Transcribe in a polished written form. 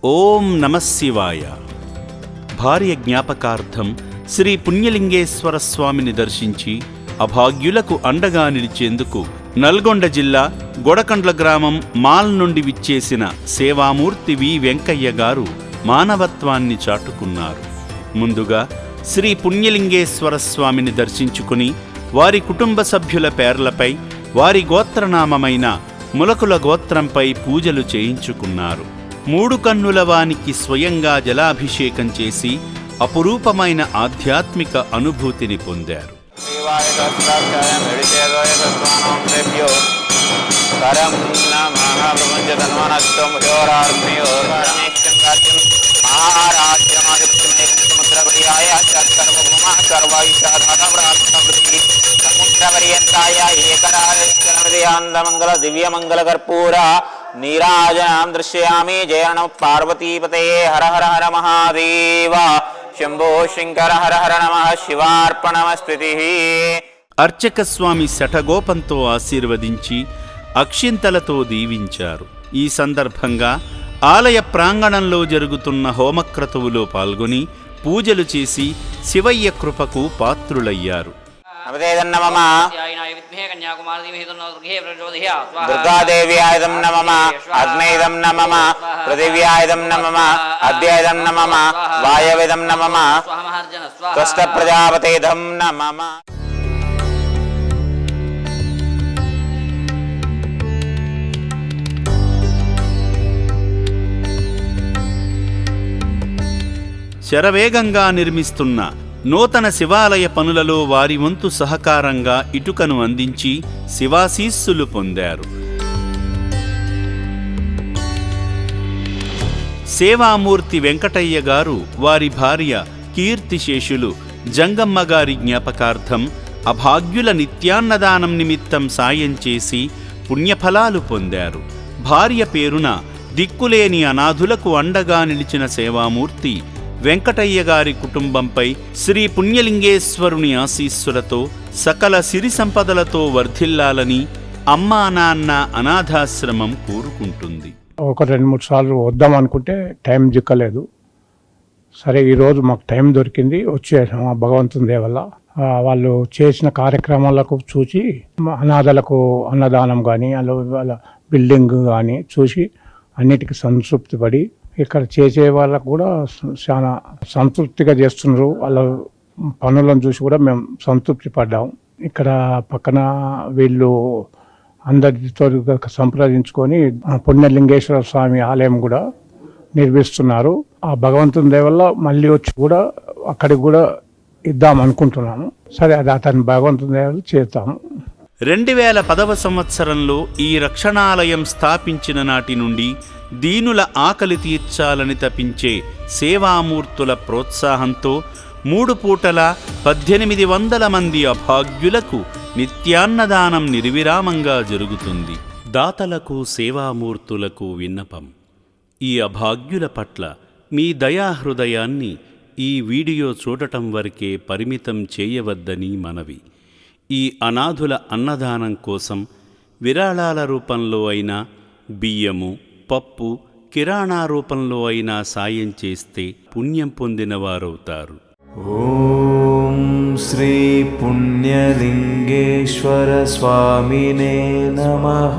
ఓం నమఃశివాయ. భార్య జ్ఞాపకార్థం శ్రీ పుణ్యలింగేశ్వర స్వామిని దర్శించి అభాగ్యులకు అండగా నిలిచేందుకు నల్గొండ జిల్లా గొడకండ్ల గ్రామం మాల్ నుండి విచ్చేసిన సేవామూర్తి వి వెంకయ్య గారు మానవత్వాన్ని చాటుకున్నారు. ముందుగా శ్రీ పుణ్యలింగేశ్వర స్వామిని దర్శించుకుని వారి కుటుంబ సభ్యుల పేర్లపై వారి గోత్రనామమైన ములకుల గోత్రంపై పూజలు చేయించుకున్నారు. మూడు కన్నుల వానికి స్వయంగా జలాభిషేకం చేసి అపురూపమైన ఆధ్యాత్మిక అనుభూతిని పొందారు. మంగళ దివ్యమంగళ కర్పూర నీరాజనాం దృశ్యామి. జయనమ పార్వతీపతే. హర హర హర మహాదేవ. శంభో శంకర. హర హర నమః. శివార్పణమస్తి. అర్చక స్వామి శఠగోపంతో ఆశీర్వదించి అక్షింతలతో దీవించారు. ఈ సందర్భంగా ఆలయ ప్రాంగణంలో జరుగుతున్న హోమక్రతువులో పాల్గొని పూజలు చేసి శివయ్య కృపకు పాత్రులయ్యారు. దుర్గాదేవ్యాయుధం నమః. అగ్నేయుధం నమః. పృథివ్యాయుధం నమః. అద్యయుధం నమః. వాయవిధం నమః. స్వస్త ప్రజాపతిధం నమః. శరవేగంగా నిర్మిస్తున్న నూతన శివాలయ పనులలో వారి వంతు సహకారంగా ఇటుకను అందించి శివాశీస్సులు పొందారు. సేవామూర్తి వెంకటయ్య గారు వారి భార్య కీర్తిశేషులు జంగమ్మ గారి జ్ఞాపకార్థం అభాగ్యుల నిత్యాన్నదానం నిమిత్తం సాయం చేసి పుణ్యఫలాలు పొందారు. భార్య పేరున దిక్కులేని అనాథులకు అండగా నిలిచిన సేవామూర్తి వెంకటయ్య గారి కుటుంబంపై శ్రీ పుణ్యలింగేశ్వరుని ఆశీస్సులతో సకల సిరి సంపదలతో వర్ధిల్లాలని అమ్మా నాన్న అనాథాశ్రమం కోరుకుంటుంది. ఒక 2-3 సార్లు వద్దాం అనుకుంటే టైం చిక్కలేదు. సరే, ఈరోజు మాకు టైం దొరికింది, వచ్చేసాం ఆ భగవంతుని దయ వల్ల. వాళ్ళు చేసిన కార్యక్రమాలకు చూసి అనాథలకు అన్నదానం కానీ వాళ్ళ బిల్డింగ్ కానీ చూసి అన్నిటికీ సంతృప్తి పడి ఇక్కడ చేసే వాళ్ళకు కూడా చాలా సంతృప్తిగా చేస్తున్నారు. వాళ్ళ పనులను చూసి కూడా మేము సంతృప్తి పడ్డాం. ఇక్కడ పక్కన వీళ్ళు అందరితో సంప్రదించుకొని పుణ్యలింగేశ్వర స్వామి ఆలయం కూడా నిర్మిస్తున్నారు. ఆ భగవంతుని దయ వల్ల మళ్ళీ వచ్చి కూడా అక్కడికి కూడా ఇద్దాం అనుకుంటున్నాము. సరే, అది అతని భగవంతుని దయ వల్ల చేస్తాము. 2010వ సంవత్సరంలో ఈ రక్షణాలయం స్థాపించిన నాటి నుండి దీనుల ఆకలి తీర్చాలని తపించే సేవామూర్తుల ప్రోత్సాహంతో 3 పూటల 1800 మంది అభాగ్యులకు నిత్యాన్నదానం నిర్విరామంగా జరుగుతుంది. దాతలకు సేవామూర్తులకు విన్నపం: ఈ అభాగ్యుల పట్ల మీ దయాహృదయాన్ని ఈ వీడియో చూడటం వరకే పరిమితం చేయవద్దని మనవి. ఈ అనాథుల అన్నదానం కోసం విరాళాల రూపంలో అయినా, బియ్యము, పప్పు, కిరాణా రూపంలో అయినా సాయం చేస్తే పుణ్యం పొందిన వారవుతారు. ఓం శ్రీ పుణ్యలింగేశ్వర స్వామినే నమః.